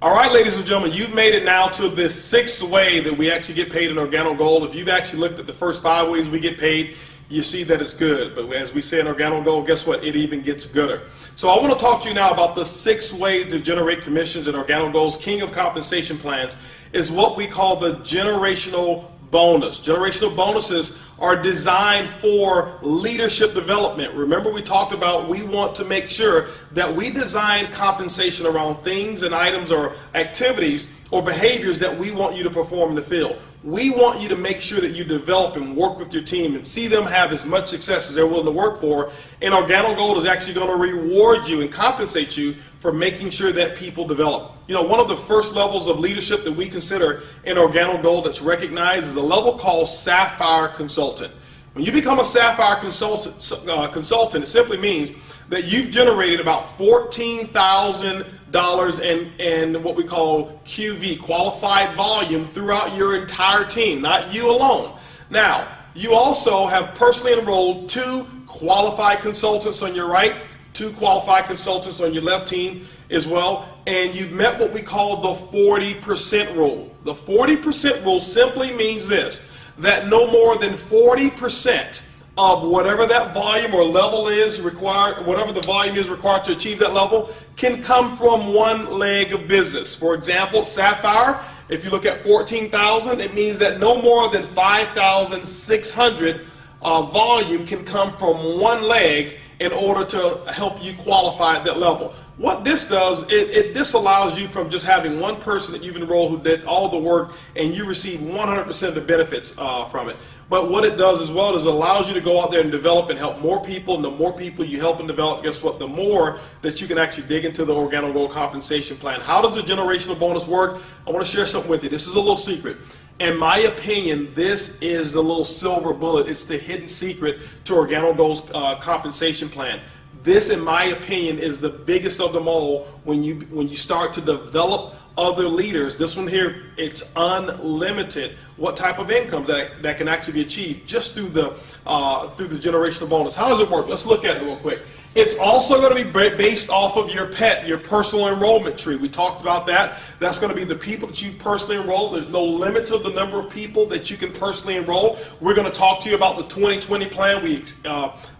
All right, ladies and gentlemen, you've made it now to the sixth way that we actually get paid in OrganoGold. If you've actually looked at the first 5 ways we get paid, you see that it's good. But as we say in OrganoGold, guess what? It even gets gooder. So I want to talk to you now about the 6 ways to generate commissions in OrganoGold's King of Compensation Plans is what we call the generational bonus. Generational bonuses are designed for leadership development. Remember, we talked about we want to make sure that we design compensation around things and items or activities or behaviors that we want you to perform in the field. We want you to make sure that you develop and work with your team and see them have as much success as they're willing to work for. And OrganoGold is actually going to reward you and compensate you for making sure that people develop. You know, one of the first levels of leadership that we consider in OrganoGold that's recognized is a level called Sapphire Consultant. When you become a Sapphire Consultant, it simply means that you've generated about $14,000 in what we call QV, qualified volume, throughout your entire team, not you alone. Now, you also have personally enrolled 2 qualified consultants on your right, 2 qualified consultants on your left team as well, and you've met what we call the 40% rule. The 40% rule simply means this, that no more than 40% of whatever that volume or level is required, whatever the volume is required to achieve that level, can come from one leg of business. For example, Sapphire, if you look at 14,000, it means that no more than 5,600 volume can come from one leg in order to help you qualify at that level. What this does, it disallows you from just having one person that you've enrolled who did all the work and you receive 100% of the benefits from it. But what it does as well is it allows you to go out there and develop and help more people, and the more people you help and develop, guess what, the more that you can actually dig into the OrganoGold compensation plan. How does a generational bonus work? I want to share something with you. This is a little secret. In my opinion, this is the little silver bullet. It's the hidden secret to OrganoGold's compensation plan. This, in my opinion, is the biggest of them all when you start to develop other leaders. This one here, it's unlimited what type of incomes that can actually be achieved just through the generational bonus. How does it work? Let's look at it real quick. It's also going to be based off of your PET, your personal enrollment tree. We talked about that. That's going to be the people that you've personally enrolled. There's no limit to the number of people that you can personally enroll. We're going to talk to you about the 2020 plan. We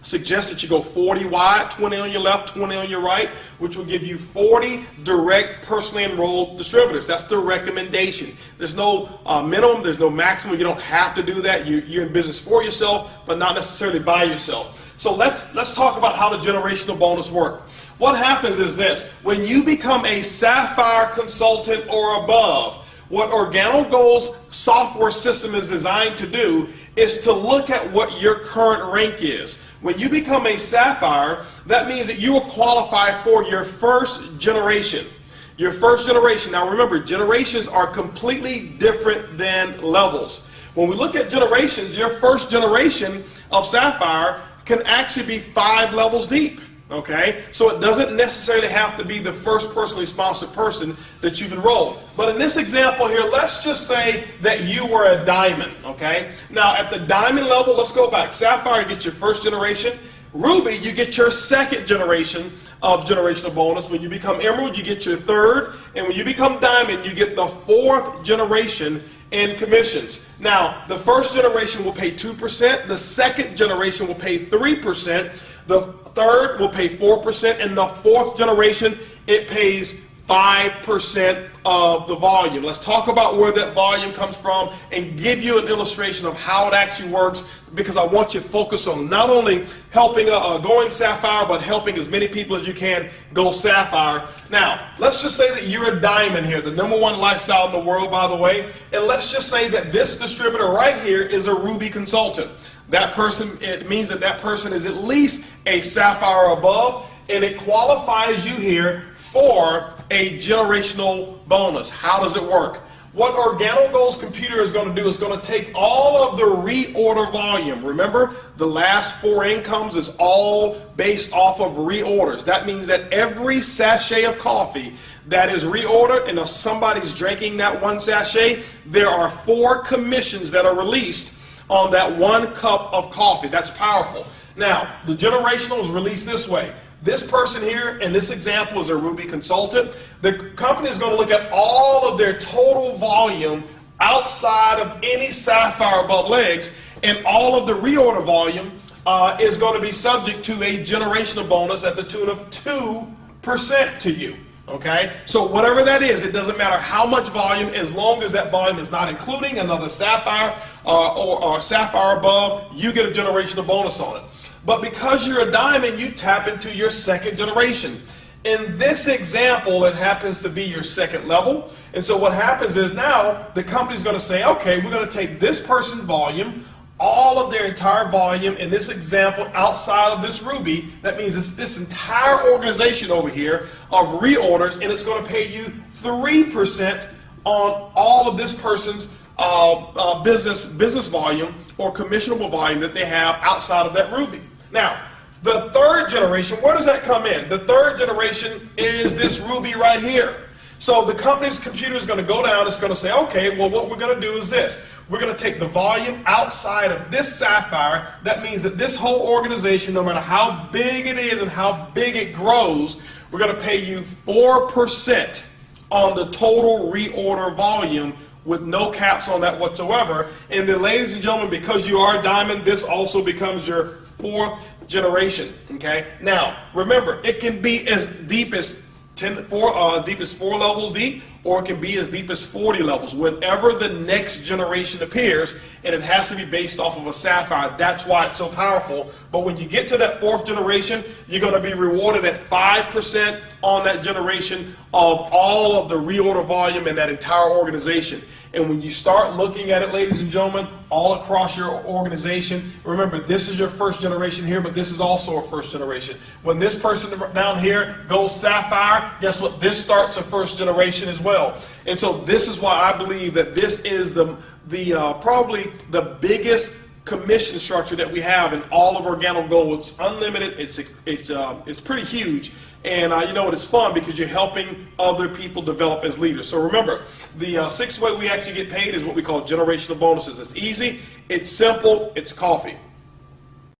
suggest that you go 40 wide, 20 on your left, 20 on your right, which will give you 40 direct personally enrolled distributors. That's the recommendation. There's no minimum, there's no maximum. You don't have to do that. You're in business for yourself, but not necessarily by yourself. So let's talk about how the generational bonus works. What happens is this: when you become a Sapphire consultant or above, what OrganoGold's software system is designed to do is to look at what your current rank is. When you become a Sapphire, that means that you will qualify for your first generation. Your first generation. Now remember, generations are completely different than levels. When we look at generations, your first generation of Sapphire can actually be 5 levels deep. Okay, so it doesn't necessarily have to be the first personally sponsored person that you've enrolled. But in this example here, let's just say that you were a diamond. Okay, now at the diamond level, let's go back. Sapphire, you get your first generation. Ruby, you get your second generation of generational bonus. When you become emerald, you get your third. And when you become diamond, you get the 4th generation in commissions. Now, the first generation will pay 2%, the second generation will pay 3%, the third will pay 4%, and the 4th generation, it pays 5% of the volume. Let's talk about where that volume comes from and give you an illustration of how it actually works, because I want you to focus on not only helping going Sapphire, but helping as many people as you can go Sapphire. Now, let's just say that you're a diamond here, the #1 lifestyle in the world, by the way, and let's just say that this distributor right here is a Ruby consultant. That person, it means that that person is at least a Sapphire or above, and it qualifies you here for a generational bonus. How does it work? What OrganoGold's computer is going to do is going to take all of the reorder volume. Remember, the last 4 incomes is all based off of reorders. That means that every sachet of coffee that is reordered, and if somebody's drinking that 1 sachet, there are 4 commissions that are released on that 1 cup of coffee. That's powerful. Now, the generational is released this way. This person here in this example is a Ruby consultant. The company is going to look at all of their total volume outside of any Sapphire above legs, and all of the reorder volume is going to be subject to a generational bonus at the tune of 2% to you. Okay, so whatever that is, it doesn't matter how much volume, as long as that volume is not including another Sapphire or Sapphire above, you get a generational bonus on it. But because you're a diamond, you tap into your second generation. In this example, it happens to be your second level. And so what happens is now the company's going to say, okay, we're going to take this person's volume, all of their entire volume, in this example, outside of this Ruby. That means it's this entire organization over here of reorders, and it's going to pay you 3% on all of this person's business volume or commissionable volume that they have outside of that Ruby. Now, the third generation, where does that come in? The third generation is this Ruby right here. So the company's computer is going to go down, it's going to say, okay, well, what we're going to do is this. We're going to take the volume outside of this Sapphire. That means that this whole organization, no matter how big it is and how big it grows, we're going to pay you 4% on the total reorder volume with no caps on that whatsoever. And then, ladies and gentlemen, because you are a diamond, this also becomes your fourth generation. Okay. Now, remember, it can be as deep as 4 levels deep, or it can be as deep as 40 levels. Whenever the next generation appears, and it has to be based off of a Sapphire, that's why it's so powerful. But when you get to that fourth generation, you're going to be rewarded at 5% on that generation of all of the reorder volume in that entire organization. And when you start looking at it, ladies and gentlemen, all across your organization, remember, this is your first generation here, but this is also a first generation. When this person down here goes Sapphire, guess what? This starts a first generation as well. And so this is why I believe that this is probably the biggest commission structure that we have in all of OrganoGold. It's unlimited. It's pretty huge. And you know what? It's fun because you're helping other people develop as leaders. So remember, the sixth way we actually get paid is what we call generational bonuses. It's easy, it's simple, it's coffee.